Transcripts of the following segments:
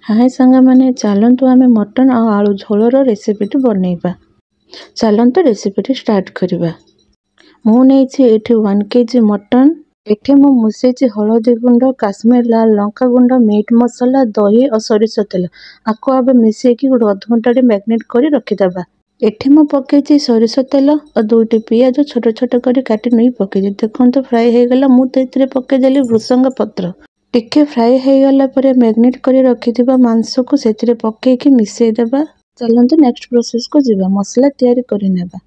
हाय सांगमाने चलतु आमे मटन और आलू झोलर रेसिपीटी बनैबा। चलतु रेसिपीटी स्टार्ट करिबा। मु नेछि एठी 1 केजी मटन। एठी मु मुसेछि हळदी गुंड, काश्मीर लाल लंका गुंड, मीट मसाला, दही और सरिष तेल। आको आबे मिसेकी गुड आधा घंटा मैरिनेट करी रखि दबा। एठी मु पकेछि सरिष तेल और 2टी पियाज छोट छोट करी काटी नै पकेछि। देखंतु फ्राई हे गला मु तेतरे पके देली भृसंग पत्र। टिके फ्राई हो गला पर मैरिनेट करी रखिथिबा मांस को सेतिरे पकेकी मिसेई देबा। चलंतु नेक्स्ट प्रोसेस को जिबा। मसला तैयारी करि नेबा।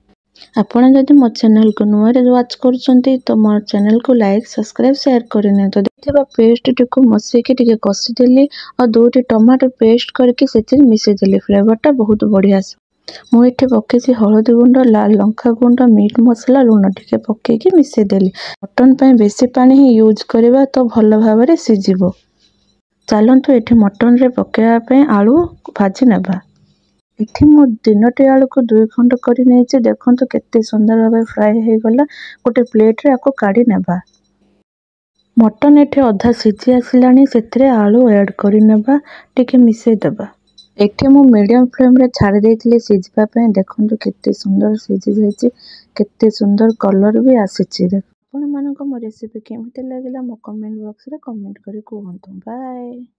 आपण जदि मो चैनल को नुआ रे वाच करछंती तो मो चैनल को लाइक सब्सक्राइब शेयर करिने। तो देखिबा पेस्ट टिको मसेकी टिके कसी देली और 2टी टमाटो पेस्ट करके सेतिरे मिसेई देली। फ्लेवरटा बहुत बढ़िया आसे। मु एठी पकेछि हळदी गुंड, लाल लंका गुंड, मीट मसाला, लूण टिके पकेकी मिसेई देली। मटन पय बेसी पानी ही यूज करबा तो भल भाबरे सिजिबो। चलंतु एठी मटन रे पकेया पे आलू भाजी नेबा। एठी मु 3टी आलू को 2 खंड करी नेछि। देखंतु केते सुंदर भाबे फ्राई हे गला। गोटे प्लेट रे आको काढी नेबा। मटन एठी आधा सिझी आसिलानी। सेतिरे आलू ऐड करी नेबा। टिके मिसेई देबा। एठी मु मीडियम फ्लेम रे छाड़ी देइथिले सिझबा पे। देखंतु केते सुंदर सिझी जायछि। केते सुंदर कलर भी आसीछि। आपण मानको मो रेसिपी केमिते लागिला मो कमेंट बॉक्स रे कमेंट करी कहंतु। बाय।